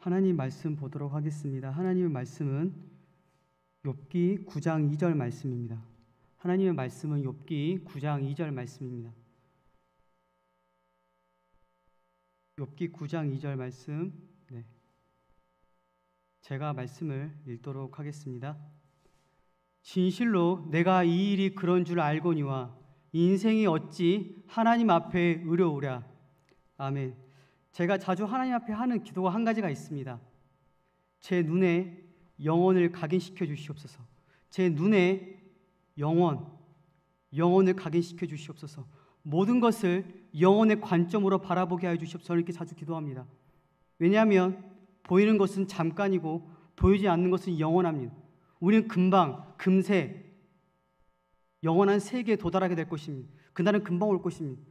하나님 말씀 보도록 하겠습니다. 하나님의 말씀은 욥기 9장 2절 말씀입니다. 하나님의 말씀은 욥기 9장 2절 말씀입니다. 욥기 9장 2절 말씀, 제가 말씀을 읽도록 하겠습니다. 진실로 내가 이 일이 그런 줄 알거니와 인생이 어찌 하나님 앞에 의로우랴. 아멘. 제가 자주 하나님 앞에 하는 기도가 한 가지가 있습니다. 제 눈에 영혼을 각인시켜 주시옵소서. 제 눈에 영혼을 각인시켜 주시옵소서. 모든 것을 영혼의 관점으로 바라보게 하여 주시옵소서. 저는 이렇게 자주 기도합니다. 왜냐하면 보이는 것은 잠깐이고 보이지 않는 것은 영원합니다. 우리는 금방 금세 영원한 세계에 도달하게 될 것입니다. 그날은 금방 올 것입니다.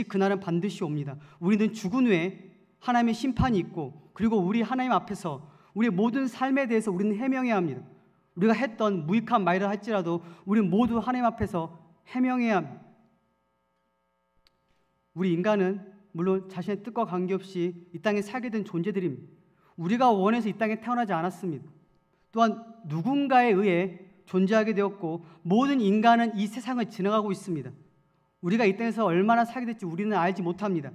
그날은 반드시 옵니다. 우리는 죽은 후에 하나님의 심판이 있고, 그리고 우리 하나님 앞에서 우리의 모든 삶에 대해서 우리는 해명해야 합니다. 우리가 했던 무익한 말이라 할지라도 우리는 모두 하나님 앞에서 해명해야 합니다. 우리 인간은 물론 자신의 뜻과 관계없이 이 땅에 살게 된 존재들입니다. 우리가 원해서 이 땅에 태어나지 않았습니다. 또한 누군가에 의해 존재하게 되었고, 모든 인간은 이 세상을 지나가고 있습니다. 우리가 이 땅에서 얼마나 살게 될지 우리는 알지 못합니다.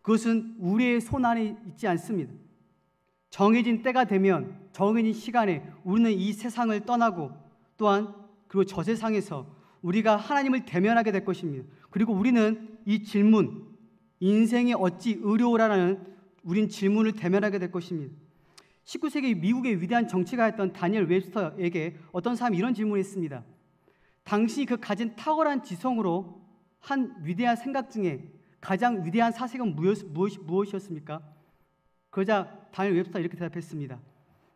그것은 우리의 손 안에 있지 않습니다. 정해진 때가 되면, 정해진 시간에 우리는 이 세상을 떠나고, 또한 그리고 저 세상에서 우리가 하나님을 대면하게 될 것입니다. 그리고 우리는 이 질문, 인생이 어찌 의로우라는 우린 질문을 대면하게 될 것입니다. 19세기 미국의 위대한 정치가였던 다니엘 웹스터에게 어떤 사람이 이런 질문을 했습니다. 당신이 그 가진 탁월한 지성으로 한 위대한 생각 중에 가장 위대한 사색은 무엇이었습니까? 그러자 다니엘 웹스터가 이렇게 대답했습니다.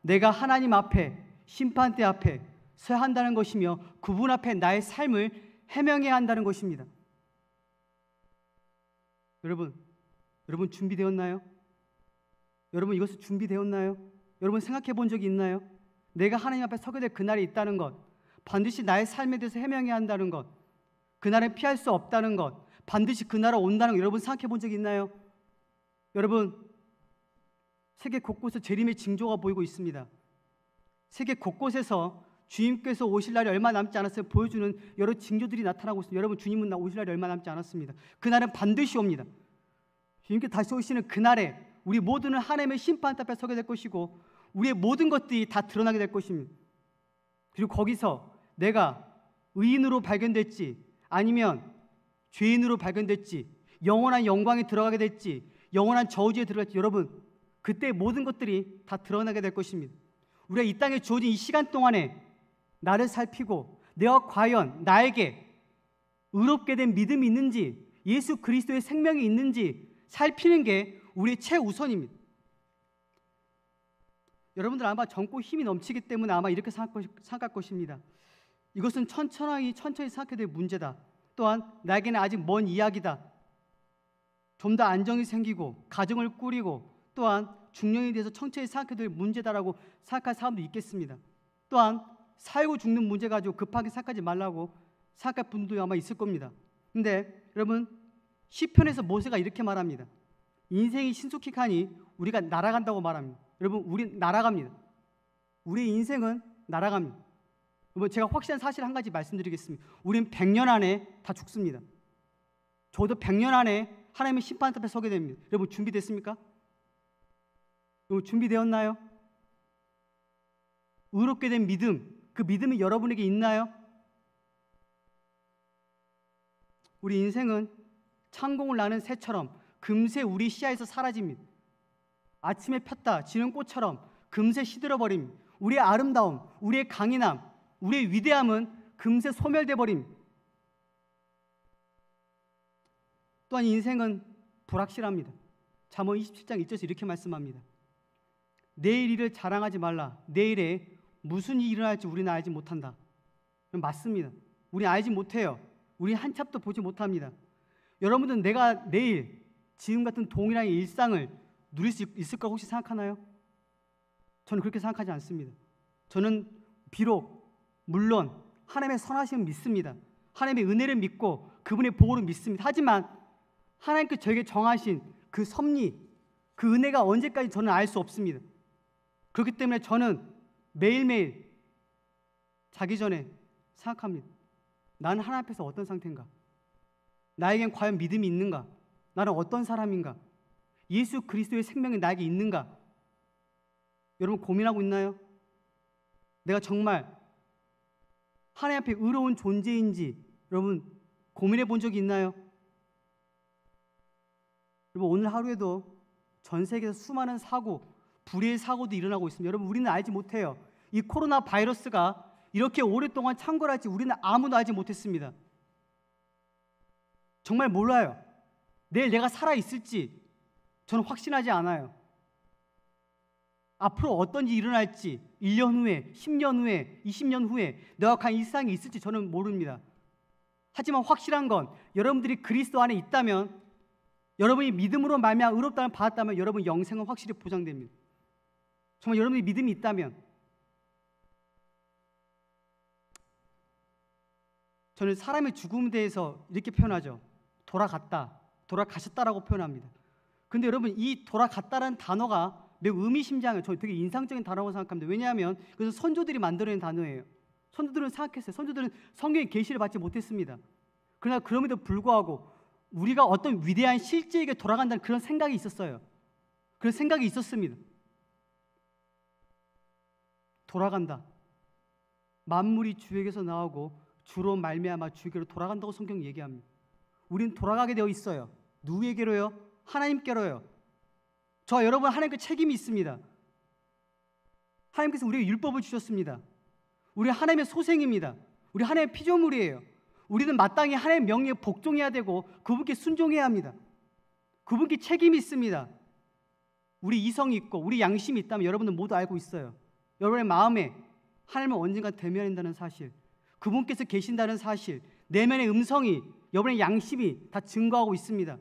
내가 하나님 앞에, 심판대 앞에 서야 한다는 것이며 그분 앞에 나의 삶을 해명해야 한다는 것입니다. 여러분 준비되었나요? 여러분 이것을 준비되었나요? 여러분 생각해 본 적이 있나요? 내가 하나님 앞에 서게 될 그날이 있다는 것, 반드시 나의 삶에 대해서 해명해야 한다는 것, 그날은 피할 수 없다는 것, 반드시 그날은 온다는 것, 여러분 생각해 본 적이 있나요? 여러분, 세계 곳곳에 재림의 징조가 보이고 있습니다. 세계 곳곳에서 주님께서 오실 날이 얼마 남지 않았어요. 보여주는 여러 징조들이 나타나고 있습니다. 여러분, 주님은 오실 날이 얼마 남지 않았습니다. 그날은 반드시 옵니다. 주님께 다시 오시는 그날에 우리 모두는 하나님의 심판 앞에 서게 될 것이고, 우리의 모든 것들이 다 드러나게 될 것입니다. 그리고 거기서 내가 의인으로 발견될지 아니면 죄인으로 발견될지, 영원한 영광에 들어가게 될지 영원한 저주에 들어갈지, 여러분 그때 모든 것들이 다 드러나게 될 것입니다. 우리가 이 땅에 주어진 이 시간 동안에 나를 살피고 내가 과연 나에게 의롭게 된 믿음이 있는지, 예수 그리스도의 생명이 있는지 살피는 게 우리의 최우선입니다. 여러분들 아마 젊고 힘이 넘치기 때문에 아마 이렇게 생각할 것입니다. 이것은 천천히 생각해야 될 문제다. 또한 나에게는 아직 먼 이야기다. 좀 더 안정이 생기고 가정을 꾸리고 또한 중년에 대해서 천천히 생각해야 될 문제다라고 생각할 사람도 있겠습니다. 또한 살고 죽는 문제 가지고 급하게 생각하지 말라고 생각할 분도 아마 있을 겁니다. 근데 여러분, 시편에서 모세가 이렇게 말합니다. 인생이 신속히 가니 우리가 날아간다고 말합니다. 여러분, 우린 날아갑니다. 우리의 인생은 날아갑니다. 여러분, 제가 확실한 사실 한 가지 말씀드리겠습니다. 우린 100년 안에 다 죽습니다. 저도 100년 안에 하나님의 심판 앞에 서게 됩니다. 여러분, 준비됐습니까? 여러분, 준비되었나요? 의롭게 된 믿음, 그 믿음이 여러분에게 있나요? 우리 인생은 창공을 나는 새처럼 금세 우리 시야에서 사라집니다. 아침에 폈다 지는 꽃처럼 금세 시들어버립니다. 우리의 아름다움, 우리의 강인함, 우리의 위대함은 금세 소멸돼 버립니다. 또한 인생은 불확실합니다. 잠언 27장 1절에서 이렇게 말씀합니다. 내일 일을 자랑하지 말라. 내일에 무슨 일이 일어날지 우리는 알지 못한다. 맞습니다. 우리 알지 못해요. 우리 한참도 보지 못합니다. 여러분들은 내가 내일 지금 같은 동일한 일상을 누릴 수 있을 거라고 혹시 생각하나요? 저는 그렇게 생각하지 않습니다. 저는 비록 물론 하나님의 선하심을 믿습니다. 하나님의 은혜를 믿고 그분의 보호를 믿습니다. 하지만 하나님께 저에게 정하신 그 섭리, 그 은혜가 언제까지 저는 알 수 없습니다. 그렇기 때문에 저는 매일매일 자기 전에 생각합니다. 나는 하나님 앞에서 어떤 상태인가? 나에겐 과연 믿음이 있는가? 나는 어떤 사람인가? 예수 그리스도의 생명이 나에게 있는가? 여러분 고민하고 있나요? 내가 정말 하나님 앞에 의로운 존재인지 여러분 고민해 본 적이 있나요? 여러분 오늘 하루에도 전 세계에서 수많은 사고, 불의의 사고도 일어나고 있습니다. 여러분 우리는 알지 못해요. 이 코로나 바이러스가 이렇게 오랫동안 창궐할지 우리는 아무도 알지 못했습니다. 정말 몰라요. 내일 내가 살아있을지 저는 확신하지 않아요. 앞으로 어떤 일이 일어날지 1년 후에, 10년 후에, 20년 후에 내가 과연 이 세상에 있을지 저는 모릅니다. 하지만 확실한 건 여러분들이 그리스도 안에 있다면, 여러분이 믿음으로 말미암아 의롭다함을 받았다면 여러분 영생은 확실히 보장됩니다. 정말 여러분이 믿음이 있다면. 저는 사람의 죽음에 대해서 이렇게 표현하죠. 돌아갔다, 돌아가셨다라고 표현합니다. 근데 여러분 이 돌아갔다라는 단어가 매우 의미심장해요. 저 되게 인상적인 단어라고 생각합니다. 왜냐하면 그래서 선조들이 만들어낸 단어예요. 선조들은 생각했어요. 선조들은 성경의 계시를 받지 못했습니다. 그러나 그럼에도 불구하고 우리가 어떤 위대한 실제에게 돌아간다는 그런 생각이 있었어요. 그런 생각이 있었습니다. 돌아간다. 만물이 주에게서 나오고 주로 말미암아 주에게로 돌아간다고 성경이 얘기합니다. 우리는 돌아가게 되어 있어요. 누구에게로요? 하나님께로요. 저와 여러분 하나님께 책임이 있습니다. 하나님께서 우리에게 율법을 주셨습니다. 우리 하나님의 소생입니다. 우리 하나님의 피조물이에요. 우리는 마땅히 하나님의 명령에 복종해야 되고 그분께 순종해야 합니다. 그분께 책임이 있습니다. 우리 이성이 있고 우리 양심이 있다면 여러분들 모두 알고 있어요. 여러분의 마음에 하나님을 언젠가 대면한다는 사실, 그분께서 계신다는 사실, 내면의 음성이, 여러분의 양심이 다 증거하고 있습니다.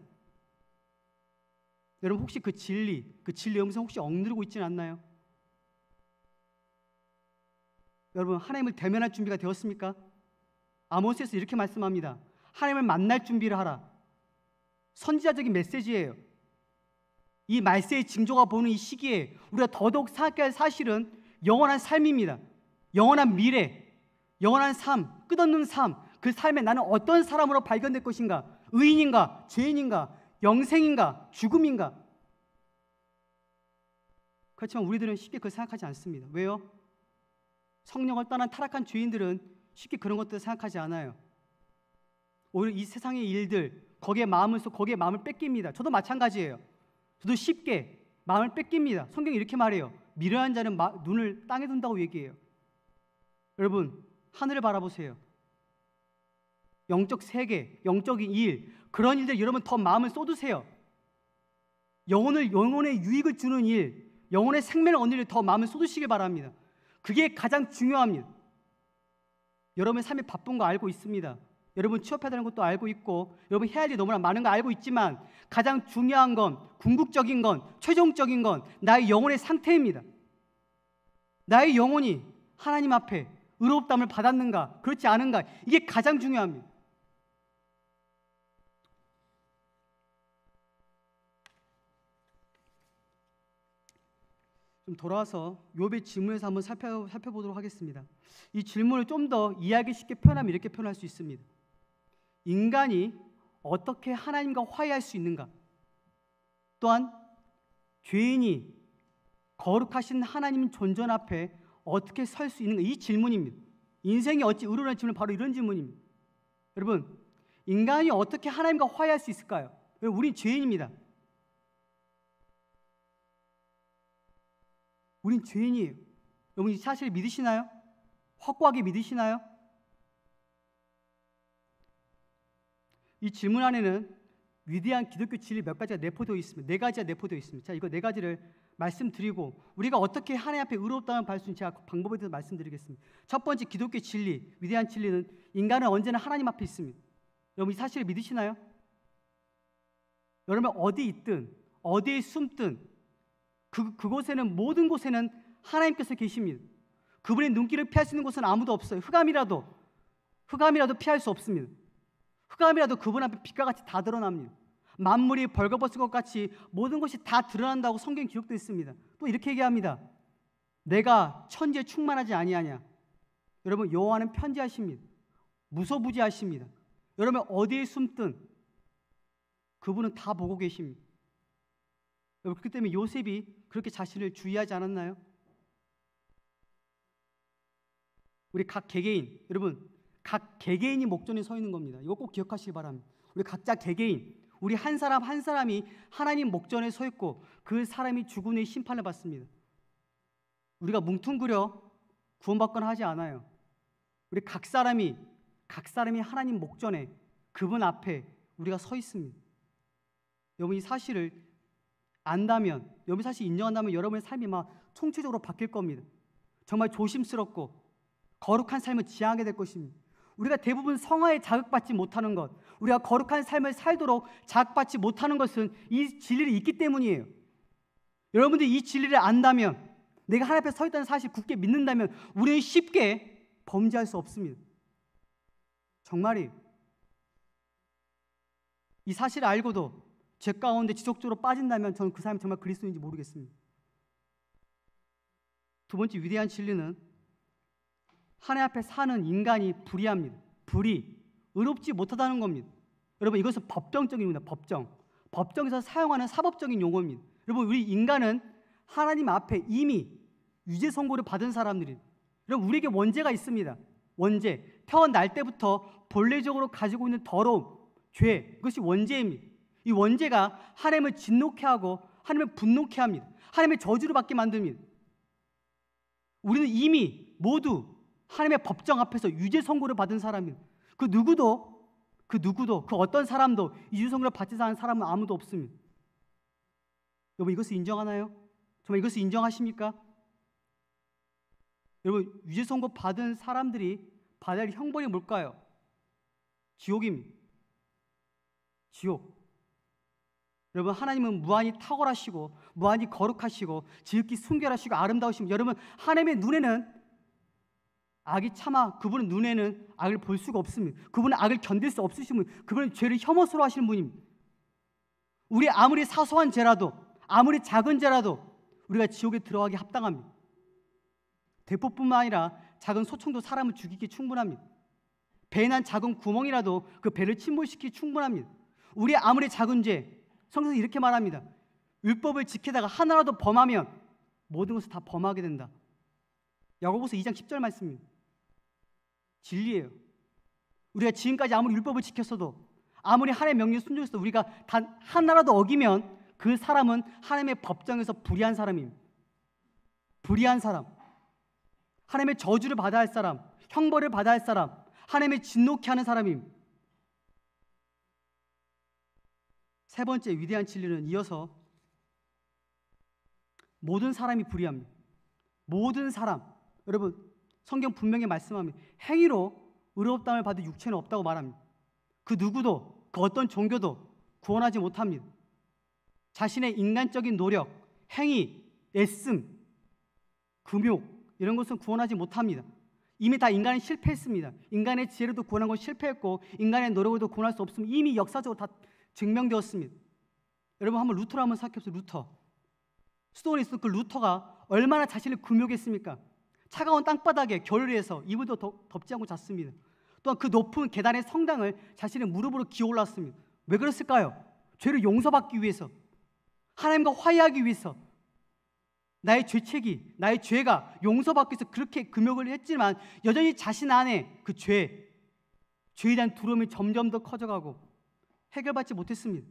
여러분 혹시 그 진리의 음성 혹시 억누르고 있지는 않나요? 여러분 하나님을 대면할 준비가 되었습니까? 아모스에서 이렇게 말씀합니다. 하나님을 만날 준비를 하라. 선지자적인 메시지예요. 이 말세의 징조가 보는 이 시기에 우리가 더더욱 생각해야 할 사실은 영원한 삶입니다. 영원한 미래, 영원한 삶, 끝없는 삶. 그 삶에 나는 어떤 사람으로 발견될 것인가? 의인인가? 죄인인가? 영생인가? 죽음인가? 그렇지만 우리들은 쉽게 그걸 생각하지 않습니다. 왜요? 성령을 떠난 타락한 죄인들은 쉽게 그런 것들을 생각하지 않아요. 오히려 이 세상의 일들, 거기에 마음을 뺏깁니다. 저도 마찬가지예요. 저도 쉽게 마음을 뺏깁니다. 성경이 이렇게 말해요. 미련한 자는 눈을 땅에 둔다고 얘기해요. 여러분 하늘을 바라보세요. 영적 세계, 영적인 일, 그런 일들 여러분 더 마음을 쏟으세요. 영혼의 유익을 주는 일, 영혼의 생명을 얻는 일 더 마음을 쏟으시길 바랍니다. 그게 가장 중요합니다. 여러분의 삶이 바쁜 거 알고 있습니다. 여러분 취업해야 되는 것도 알고 있고 여러분 해야 할 일이 너무나 많은 거 알고 있지만 가장 중요한 건, 궁극적인 건, 최종적인 건 나의 영혼의 상태입니다. 나의 영혼이 하나님 앞에 의롭다함을 받았는가, 그렇지 않은가, 이게 가장 중요합니다. 좀 돌아와서 욥의 질문에서 한번 살펴보도록 하겠습니다. 이 질문을 좀 더 이해하기 쉽게 표현하면 이렇게 표현할 수 있습니다. 인간이 어떻게 하나님과 화해할 수 있는가? 또한 죄인이 거룩하신 하나님 존전 앞에 어떻게 설 수 있는가? 이 질문입니다. 인생이 어찌 의로운 질문, 바로 이런 질문입니다. 여러분, 인간이 어떻게 하나님과 화해할 수 있을까요? 우린 죄인입니다. 우린 죄인이에요. 여러분 이 사실을 믿으시나요? 확고하게 믿으시나요? 이 질문 안에는 위대한 기독교 진리 몇 가지가 내포되어 있습니다. 4가지가 내포되어 있습니다. 자, 이거 4가지를 말씀드리고 우리가 어떻게 하나님 앞에 의롭다함을 받을 수 있는지 제가 방법에 대해서 말씀드리겠습니다. 첫 번째 기독교 진리, 위대한 진리는 인간은 언제나 하나님 앞에 있습니다. 여러분 이 사실을 믿으시나요? 여러분 어디 있든 어디에 숨든 그곳에는, 모든 곳에는 하나님께서 계십니다. 그분의 눈길을 피할 수 있는 곳은 아무도 없어요. 흑암이라도 피할 수 없습니다. 흑암이라도 그분 앞에 빛과 같이 다 드러납니다. 만물이 벌거벗은 것 같이 모든 것이 다 드러난다고 성경 기록되어 있습니다. 또 이렇게 얘기합니다. 내가 천지에 충만하지 아니하냐. 여러분, 여호와는 편지하십니다. 무소부지하십니다. 여러분, 어디에 숨든 그분은 다 보고 계십니다. 여러분, 그렇기 때문에 요셉이 그렇게 자신을 주의하지 않았나요? 우리 각 개개인, 여러분, 각 개개인이 목전에 서 있는 겁니다. 이거 꼭 기억하시기 바랍니다. 우리 각자 개개인, 우리 한 사람 한 사람이 하나님 목전에 서 있고 그 사람이 죽은 후에 심판을 받습니다. 우리가 뭉뚱그려 구원받거나 하지 않아요. 우리 각 사람이 하나님 목전에, 그분 앞에 우리가 서 있습니다. 여러분, 이 사실을 안다면, 여러분 사실 인정한다면 여러분의 삶이 막 총체적으로 바뀔 겁니다. 정말 조심스럽고 거룩한 삶을 지향하게 될 것입니다. 우리가 대부분 성화에 자극받지 못하는 것, 우리가 거룩한 삶을 살도록 자극받지 못하는 것은 이 진리를 잊기 때문이에요. 여러분들이 이 진리를 안다면, 내가 하나님 앞에 서 있다는 사실 굳게 믿는다면 우리는 쉽게 범죄할 수 없습니다. 정말이에요. 이 사실을 알고도 죄 가운데 지속적으로 빠진다면 저는 그 사람이 정말 그리스도인지 모르겠습니다. 두 번째 위대한 진리는 하나님 앞에 사는 인간이 불의합니다. 의롭지 못하다는 겁니다. 여러분, 이것은 법정적인 겁니다. 법정에서 사용하는 사법적인 용어입니다. 여러분, 우리 인간은 하나님 앞에 이미 유죄 선고를 받은 사람들입니다. 여러분, 우리에게 원죄가 있습니다. 원죄, 태어날 때부터 본래적으로 가지고 있는 더러움, 죄, 그것이 원죄입니다. 이 원죄가 하나님을 진노케 하고 하나님을 분노케 합니다. 하나님의 저주를 받게 만듭니다. 우리는 이미 모두 하나님의 법정 앞에서 유죄 선고를 받은 사람입니다. 그 누구도 그 어떤 사람도 유죄 선고를 받지 않은 사람은 아무도 없습니다. 여러분, 이것을 인정하나요? 정말 이것을 인정하십니까? 여러분, 유죄 선고 받은 사람들이 받아야 할 형벌이 뭘까요? 지옥입니다. 지옥. 여러분, 하나님은 무한히 탁월하시고 무한히 거룩하시고 지극히 순결하시고 아름다우시고, 여러분, 하나님의 눈에는 악이 참아, 그분의 눈에는 악을 볼 수가 없습니다. 그분은 악을 견딜 수 없으신 분, 그분은 죄를 혐오스러워 하시는 분입니다. 우리 아무리 사소한 죄라도, 아무리 작은 죄라도 우리가 지옥에 들어가기 합당합니다. 대포뿐만 아니라 작은 소총도 사람을 죽이기 충분합니다. 배에 난 작은 구멍이라도 그 배를 침몰시키기 충분합니다. 우리 아무리 작은 죄, 성경에서 이렇게 말합니다. 율법을 지키다가 하나라도 범하면 모든 것을 다 범하게 된다. 야고보서 2장 10절 말씀입니다. 진리예요. 우리가 지금까지 아무리 율법을 지켰어도, 아무리 하나님의 명령에 순종했어도 우리가 단 하나라도 어기면 그 사람은 하나님의 법정에서 불의한 사람입니다. 불의한 사람, 하나님의 저주를 받아야 할 사람, 형벌을 받아야 할 사람, 하나님의 진노케 하는 사람입니다. 세 번째 위대한 진리는 이어서 모든 사람이 불의합니다. 모든 사람. 여러분, 성경 분명히 말씀합니다. 행위로 의롭다함을 받을 육체는 없다고 말합니다. 그 누구도, 그 어떤 종교도 구원하지 못합니다. 자신의 인간적인 노력, 행위, 애씀, 금욕, 이런 것은 구원하지 못합니다. 이미 다 인간은 실패했습니다. 인간의 지혜로도 구원한 건 실패했고, 인간의 노력으로도 구원할 수 없으면 이미 역사적으로 다 증명되었습니다. 여러분, 한번 루터를 한번 생각해보세요. 루터. 수도원에 있었던 그 루터가 얼마나 자신을 금욕했습니까? 차가운 땅바닥에 겨울에서 이불도 덮지 않고 잤습니다. 또한 그 높은 계단의 성당을 자신의 무릎으로 기어올랐습니다. 왜 그랬을까요? 죄를 용서받기 위해서, 하나님과 화해하기 위해서, 나의 죄책이, 나의 죄가 용서받기 위해서 그렇게 금욕을 했지만 여전히 자신 안에 그 죄에 대한 두려움이 점점 더 커져가고 해결받지 못했습니다.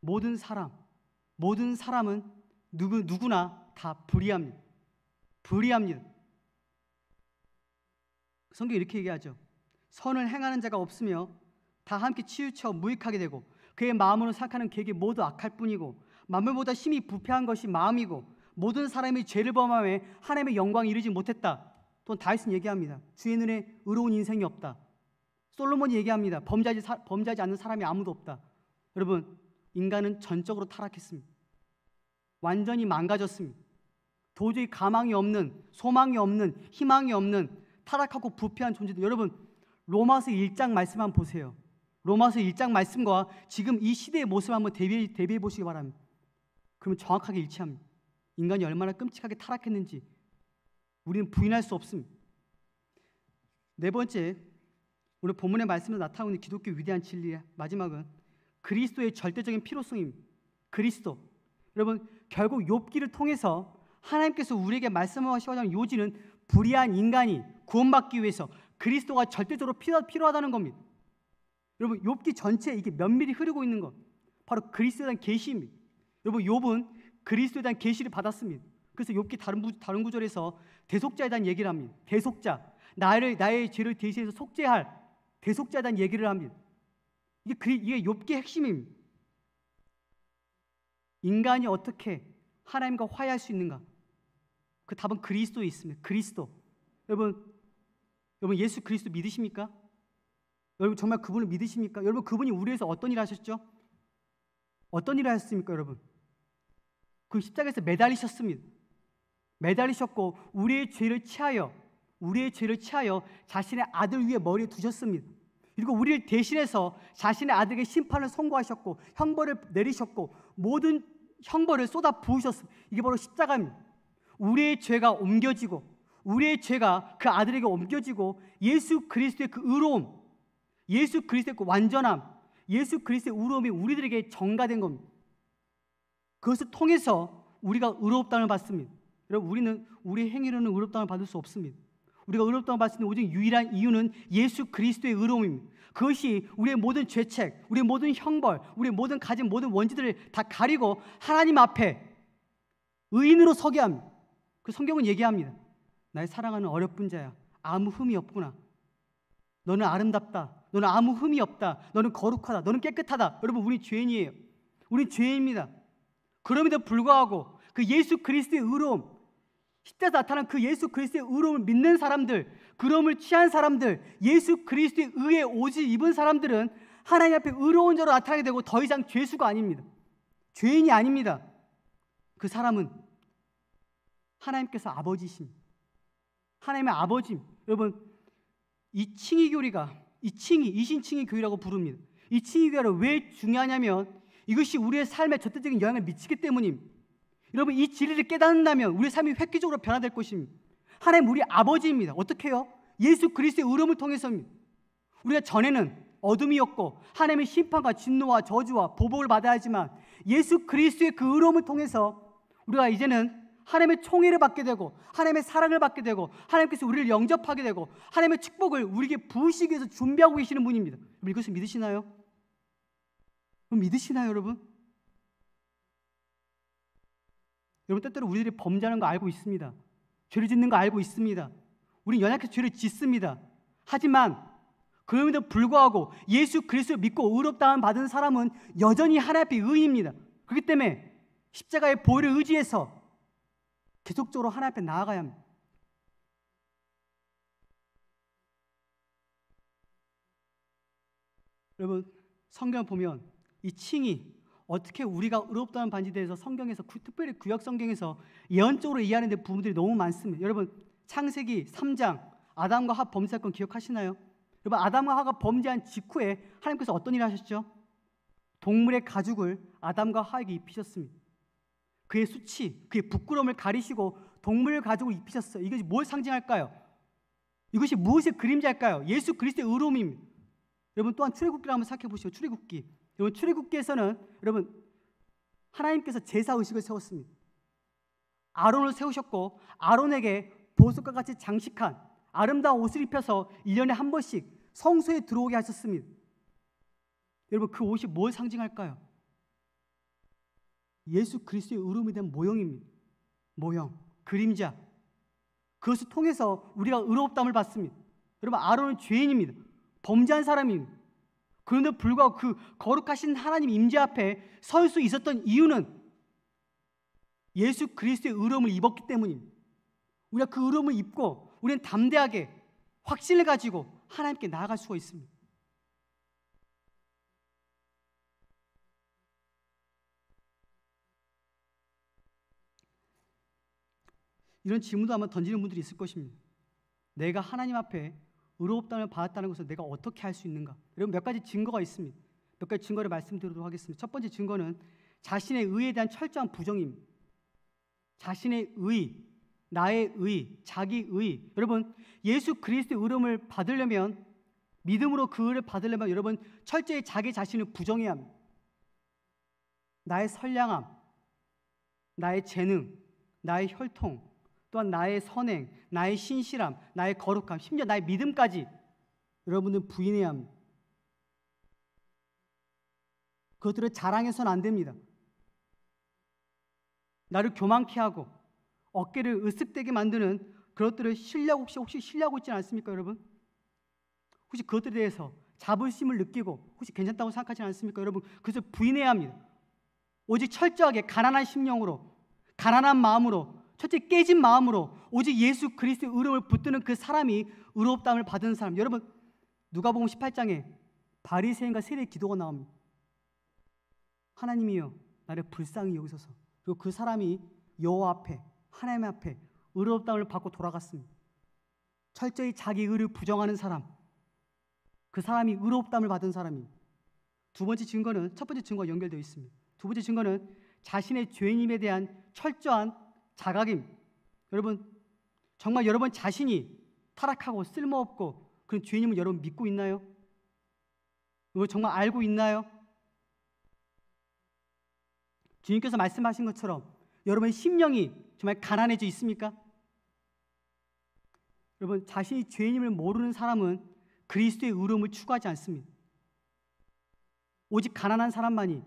모든 사람은 누구나 다 불의합니다. 불의합니다. 성경이 이렇게 얘기하죠. 선을 행하는 자가 없으며 다 함께 치우쳐 무익하게 되고 그의 마음으로 생각하는 계획이 모두 악할 뿐이고 만물보다 심히 부패한 것이 마음이고 모든 사람이 죄를 범하며 하나님의 영광에 이르지 못했다. 또 다윗은 얘기합니다. 주의 눈에 의로운 인생이 없다. 솔로몬이 얘기합니다. 범죄하지 않는 사람이 아무도 없다. 여러분, 인간은 전적으로 타락했습니다. 완전히 망가졌습니다. 도저히 가망이 없는, 소망이 없는, 희망이 없는 타락하고 부패한 존재들. 여러분, 로마서 1장 말씀 한번 보세요. 로마서 1장 말씀과 지금 이 시대의 모습 한번 대비해 보시기 바랍니다. 그러면 정확하게 일치합니다. 인간이 얼마나 끔찍하게 타락했는지 우리는 부인할 수 없습니다. 네 번째, 오늘 본문의 말씀에서 나타나고 있는 기독교 위대한 진리의 마지막은 그리스도의 절대적인 필요성입니다. 그리스도. 여러분, 결국 욥기를 통해서 하나님께서 우리에게 말씀하시고자 하는 요지는 불의한 인간이 구원받기 위해서 그리스도가 절대적으로 필요하다는 겁니다. 여러분, 욥기 전체에 이게 면밀히 흐르고 있는 것, 바로 그리스도에 대한 계시입니다. 여러분, 욥은 그리스도에 대한 계시를 받았습니다. 그래서 욥기 다른 구절에서 대속자에 대한 얘기를 합니다. 대속자, 나의 죄를 대신해서 속죄할 대속자에 대한 얘기를 합니다. 이게 욥기의 핵심입니다. 인간이 어떻게 하나님과 화해할 수 있는가? 그 답은 그리스도에 있습니다. 그리스도. 여러분 예수 그리스도 믿으십니까? 여러분 정말 그분을 믿으십니까? 여러분 그분이 우리 위해서 어떤 일을 하셨죠? 어떤 일을 하셨습니까, 여러분? 그 십자가에서 매달리셨습니다. 매달리셨고 우리의 죄를 취하여 자신의 아들 위에 머리에 두셨습니다. 그리고 우리를 대신해서 자신의 아들에게 심판을 선고하셨고 형벌을 내리셨고 모든 형벌을 쏟아 부으셨습니다. 이게 바로 십자가입니다. 우리의 죄가 옮겨지고 우리의 죄가 그 아들에게 옮겨지고 예수 그리스도의 그 의로움, 예수 그리스도의 그 완전함, 예수 그리스도의 의로움이 우리들에게 전가된 겁니다. 그것을 통해서 우리가 의롭다움을 받습니다. 여러분, 우리는 우리 행위로는 의롭다움을 받을 수 없습니다. 우리가 의롭다움을 받을 수 있는 오직 유일한 이유는 예수 그리스도의 의로움입니다. 그것이 우리의 모든 죄책, 우리의 모든 형벌, 우리의 모든 가진 모든 원죄들을 다 가리고 하나님 앞에 의인으로 서게 합니다. 그 성경은 얘기합니다. 나의 사랑하는 어여쁜 자야, 아무 흠이 없구나. 너는 아름답다. 너는 아무 흠이 없다. 너는 거룩하다. 너는 깨끗하다. 여러분, 우리 죄인이에요. 우리 죄인입니다. 그럼에도 불구하고 그 예수 그리스도의 의로움, 십자가에서 나타난 그 예수 그리스도의 의로움을 믿는 사람들, 그로움을 취한 사람들, 예수 그리스도의 의에 옷을 입은 사람들은 하나님 앞에 의로운 자로 나타나게 되고 더 이상 죄수가 아닙니다. 죄인이 아닙니다. 그 사람은 하나님께서 아버지십니다. 하나님의 아버지. 여러분, 이 칭의교리가 이신칭의 교리라고 부릅니다. 이 칭의교리가 왜 중요하냐면 이것이 우리의 삶에 절대적인 영향을 미치기 때문입니다. 여러분, 이 진리를 깨닫는다면 우리의 삶이 획기적으로 변화될 것입니다. 하나님 우리 아버지입니다. 어떻게 해요? 예수 그리스도의 의로움을 통해서입니다. 우리가 전에는 어둠이었고 하나님의 심판과 진노와 저주와 보복을 받아야 하지만 예수 그리스도의 그 의로움을 통해서 우리가 이제는 하나님의 총애를 받게 되고 하나님의 사랑을 받게 되고 하나님께서 우리를 영접하게 되고 하나님의 축복을 우리에게 부으시기 위해서 준비하고 계시는 분입니다. 이것을 믿으시나요? 그럼 믿으시나요, 여러분? 여러분, 때때로 우리들이 범죄하는 거 알고 있습니다. 죄를 짓는 거 알고 있습니다. 우리는 연약해서 죄를 짓습니다. 하지만 그럼에도 불구하고 예수 그리스도를 믿고 의롭다함 받은 사람은 여전히 하나님 앞에 의인입니다. 그렇기 때문에 십자가의 보혈을 의지해서 계속적으로 하나님 앞에 나아가야 합니다. 여러분, 성경을 보면 이 칭의, 어떻게 우리가 의롭다는 반지에 대해서 성경에서 특별히 구약 성경에서 예언적으로 이해하는 데 부분들이 너무 많습니다. 여러분, 창세기 3장 아담과 하와 범죄 사건 기억하시나요? 여러분, 아담과 하와가 범죄한 직후에 하나님께서 어떤 일을 하셨죠? 동물의 가죽을 아담과 하와에게 입히셨습니다. 그의 수치, 그의 부끄러움을 가리시고 동물의 가죽을 입히셨어요. 이것이 뭘 상징할까요? 이것이 무엇의 그림자일까요? 예수 그리스도의 의로움입니다. 여러분, 또한 출애굽기를 한번 생각해 보시죠. 출애굽기. 여러분, 출애굽기에서는 여러분 하나님께서 제사 의식을 세웠습니다. 아론을 세우셨고 아론에게 보석과 같이 장식한 아름다운 옷을 입혀서 1년에 한 번씩 성소에 들어오게 하셨습니다. 여러분, 그 옷이 뭘 상징할까요? 예수 그리스도의 의로움에 대한 모형입니다. 모형, 그림자. 그것을 통해서 우리가 의롭다함을 받습니다. 여러분, 아론은 죄인입니다. 범죄한 사람입니다. 그런데 불구하고 그 거룩하신 하나님 임재 앞에 설 수 있었던 이유는 예수 그리스도의 의로움을 입었기 때문입니다. 우리가 그 의로움을 입고 우리는 담대하게 확신을 가지고 하나님께 나아갈 수가 있습니다. 이런 질문도 아마 던지는 분들이 있을 것입니다. 내가 하나님 앞에 의롭다함을 받았다는 것을 내가 어떻게 할 수 있는가? 여러분, 몇 가지 증거가 있습니다. 몇 가지 증거를 말씀드리도록 하겠습니다. 첫 번째 증거는 자신의 의에 대한 철저한 부정입니다. 자신의 의, 나의 의, 자기 의. 여러분, 예수 그리스도의 의로움을 받으려면, 믿음으로 그 의를 받으려면 여러분 철저히 자기 자신을 부정해야 합니다. 나의 선량함, 나의 재능, 나의 혈통, 또한 나의 선행, 나의 신실함, 나의 거룩함, 심지어 나의 믿음까지 여러분은 부인해야 합니다. 그것들을 자랑해서는 안 됩니다. 나를 교만케 하고 어깨를 으쓱대게 만드는 그것들을 혹시 신뢰하고 있지 않습니까, 여러분? 혹시 그것들에 대해서 자부심을 느끼고 혹시 괜찮다고 생각하지 않습니까, 여러분? 그것을 부인해야 합니다. 오직 철저하게 가난한 심령으로, 가난한 마음으로, 철저히 깨진 마음으로 오직 예수 그리스도의 의로움을 붙드는 그 사람이 의롭다함을 받은 사람. 여러분, 누가복음 18장에 바리새인과 세리의 기도가 나옵니다. 하나님이여, 나를 불쌍히 여기소서. 그리고 그 사람이 여호와 앞에, 하나님 앞에 의롭다함을 받고 돌아갔습니다. 철저히 자기 의를 부정하는 사람, 그 사람이 의롭다함을 받은 사람입니다. 두 번째 증거는 첫 번째 증거와 연결되어 있습니다. 두 번째 증거는 자신의 죄인임에 대한 철저한 자각임. 여러분, 정말 여러분 자신이 타락하고 쓸모없고 그런 죄인임을 여러분 믿고 있나요? 이걸 정말 알고 있나요? 주님께서 말씀하신 것처럼 여러분의 심령이 정말 가난해져 있습니까? 여러분, 자신이 죄인임을 모르는 사람은 그리스도의 의로움을 추구하지 않습니다. 오직 가난한 사람만이,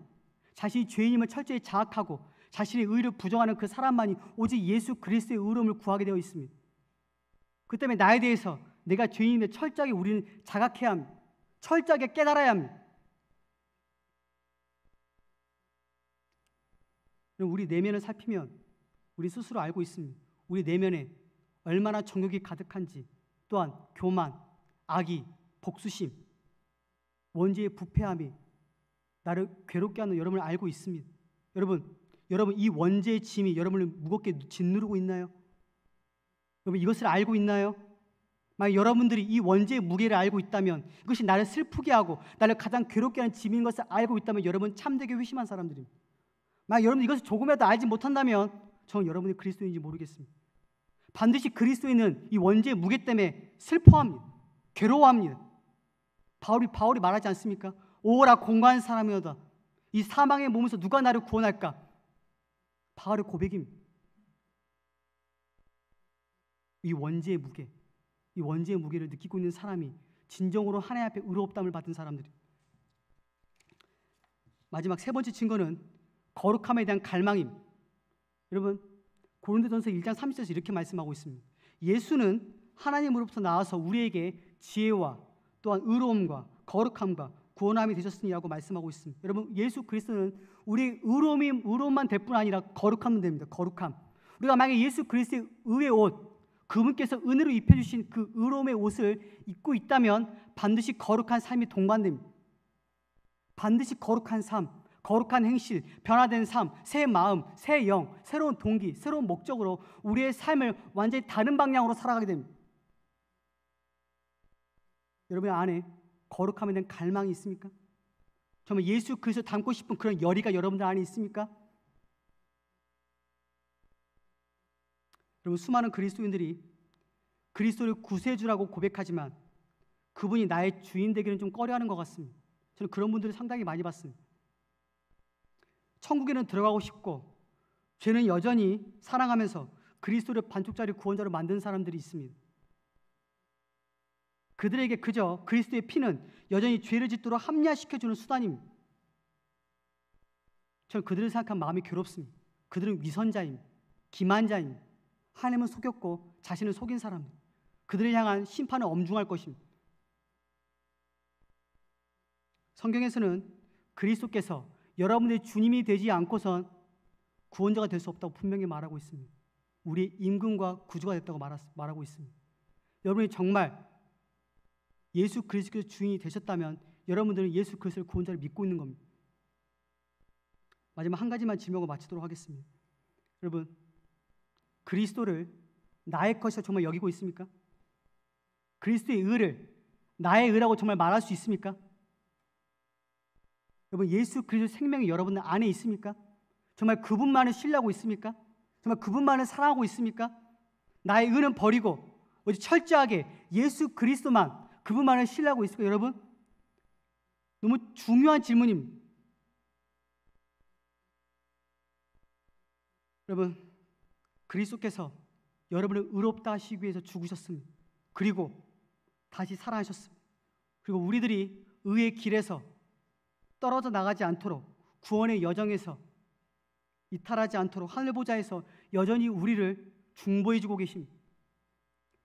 자신이 죄인임을 철저히 자각하고 자신의 의를 부정하는 그 사람만이 오직 예수 그리스도의 의로움을 구하게 되어 있습니다. 그 때문에 나에 대해서 내가 죄인임을 철저하게 우리는 자각해야 합니다. 철저하게 깨달아야 합니다. 우리 내면을 살피면 우리 스스로 알고 있습니다. 우리 내면에 얼마나 정욕이 가득한지, 또한 교만, 악의, 복수심, 원죄의 부패함이 나를 괴롭게 하는 여러분을 알고 있습니다. 여러분 이 원죄의 짐이 여러분을 무겁게 짓누르고 있나요? 여러분, 이것을 알고 있나요? 만약 여러분들이 이 원죄의 무게를 알고 있다면, 이것이 나를 슬프게 하고 나를 가장 괴롭게 하는 짐인 것을 알고 있다면 여러분 참되게 회심한 사람들입니다. 만약 여러분 이것을 조금이라도 알지 못한다면 저는 여러분이 그리스도인지 모르겠습니다. 반드시 그리스도인은 이 원죄의 무게 때문에 슬퍼합니다. 괴로워합니다. 바울이 말하지 않습니까? 오라 공고한 사람이여다. 이 사망의 몸에서 누가 나를 구원할까? 바울의 고백입니다. 이 원죄의 무게를 느끼고 있는 사람이 진정으로 하나님 앞에 의롭다함을 받은 사람들이. 마지막 세 번째 증거는 거룩함에 대한 갈망입니다. 여러분, 고린도전서 1장 30절에서 이렇게 말씀하고 있습니다. 예수는 하나님으로부터 나와서 우리에게 지혜와 또한 의로움과 거룩함과 구원함이 되셨으니라고 말씀하고 있습니다. 여러분, 예수 그리스도는 우리의 의로움만 될 뿐 아니라 거룩함도 됩니다. 거룩함. 우리가 만약에 예수 그리스도의 의의 옷, 그분께서 은혜로 입혀주신 그 의로움의 옷을 입고 있다면 반드시 거룩한 삶이 동반됩니다. 반드시 거룩한 삶, 거룩한 행실, 변화된 삶, 새 마음, 새 영, 새로운 동기, 새로운 목적으로 우리의 삶을 완전히 다른 방향으로 살아가게 됩니다. 여러분 안에 거룩함에 대한 갈망이 있습니까? 정말 예수 그리스도 닮고 싶은 그런 열의가 여러분들 안에 있습니까? 여러분, 수많은 그리스도인들이 그리스도를 구세주라고 고백하지만 그분이 나의 주인 되기는 좀 꺼려하는 것 같습니다. 저는 그런 분들을 상당히 많이 봤습니다. 천국에는 들어가고 싶고 죄는 여전히 사랑하면서 그리스도를 반쪽짜리 구원자로 만든 사람들이 있습니다. 그들에게 그저 그리스도의 피는 여전히 죄를 짓도록 합리화시켜주는 수단입니다. 저는 그들을 생각하면 마음이 괴롭습니다. 그들은 위선자입니다. 기만자입니다. 하나님은 속였고 자신을 속인 사람들. 그들을 향한 심판은 엄중할 것입니다. 성경에서는 그리스도께서 여러분들의 주님이 되지 않고선 구원자가 될 수 없다고 분명히 말하고 있습니다. 우리의 임금과 구주가 됐다고 말하고 있습니다. 여러분이 정말 예수 그리스도께서 주인이 되셨다면 여러분들은 예수 그리스도를 구원자를 믿고 있는 겁니다. 마지막 한 가지만 질문하고 마치도록 하겠습니다. 여러분, 그리스도를 나의 것이라 정말 여기고 있습니까? 그리스도의 의를 나의 의라고 정말 말할 수 있습니까? 여러분, 예수 그리스도 생명이 여러분 안에 있습니까? 정말 그분만을 신뢰하고 있습니까? 정말 그분만을 사랑하고 있습니까? 나의 의는 버리고 오직 철저하게 예수 그리스도만, 그분만을 신뢰하고 있습니까? 여러분, 너무 중요한 질문입니다. 여러분, 그리스도께서 여러분을 의롭다 하시기 위해서 죽으셨습니다. 그리고 다시 살아나셨습니다. 그리고 우리들이 의의 길에서 떨어져 나가지 않도록, 구원의 여정에서 이탈하지 않도록 하늘 보좌에서 여전히 우리를 중보해 주고 계십니다.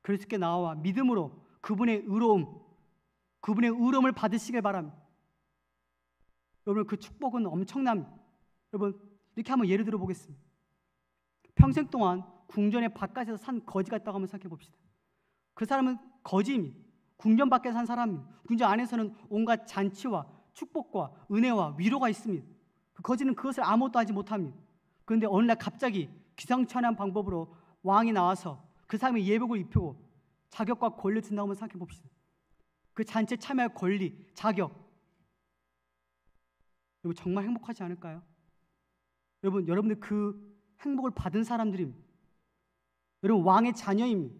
그리스도께 나와 믿음으로 그분의 의로움을 받으시길 바랍니다. 여러분, 그 축복은 엄청납니다. 여러분, 이렇게 한번 예를 들어 보겠습니다. 평생 동안 궁전의 바깥에서 산 거지 같다고 한번 생각해 봅시다. 그 사람은 거지입니다. 궁전 밖에 산 사람입니다. 궁전 안에서는 온갖 잔치와 축복과 은혜와 위로가 있습니다. 그 거지는 그것을 아무것도 하지 못합니다. 그런데 어느 날 갑자기 기상천외한 방법으로 왕이 나와서 그 사람의 예복을 입히고 자격과 권리를 준다고 한번 생각해 봅시다. 그 잔치에 참여할 권리, 자격, 여러분 정말 행복하지 않을까요? 여러분, 여러분들 그 행복을 받은 사람들입니다. 여러분, 왕의 자녀입니다.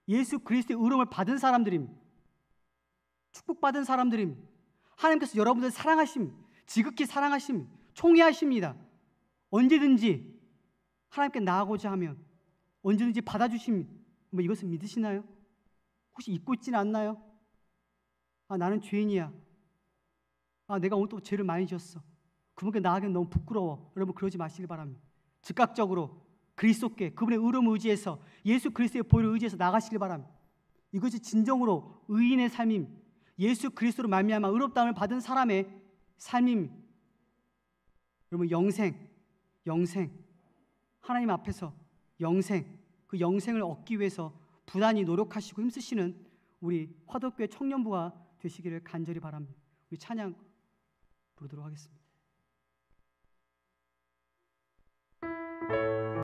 예수 그리스도의 의로움을 받은 사람들입니다. 축복받은 사람들입니다. 하나님께서 여러분들 사랑하십니다. 지극히 사랑하십니다. 총애하십니다. 언제든지 하나님께 나아가고자 하면 언제든지 받아주십니다. 뭐 이것을 믿으시나요? 혹시 잊고 있지는 않나요? 아, 나는 죄인이야. 아, 내가 오늘 또 죄를 많이 지었어. 그분께 나아가기는 너무 부끄러워. 여러분, 그러지 마시길 바랍니다. 즉각적으로 그리스도께, 그분의 의로움을 의지해서, 예수 그리스도의 보혈을 의지해서 나가시길 바랍니다. 이것이 진정으로 의인의 삶임, 예수 그리스도로 말미암아 의롭다함을 받은 사람의 삶임. 여러분, 영생, 하나님 앞에서 영생, 그 영생을 얻기 위해서 부단히 노력하시고 힘쓰시는 우리 화덕교회 청년부가 되시기를 간절히 바랍니다. 우리 찬양 부르도록 하겠습니다.